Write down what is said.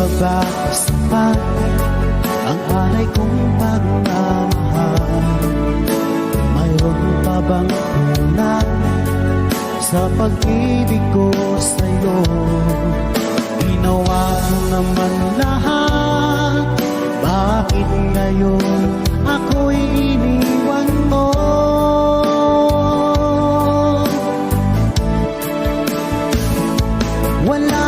ba sapat ang alay kong pagmamahal? Mayroon pa bang kulang sa pag-ibig ko sa'yo? Ginawa ko naman lahat, bakit ngayon ako'y iniwan mo? Wala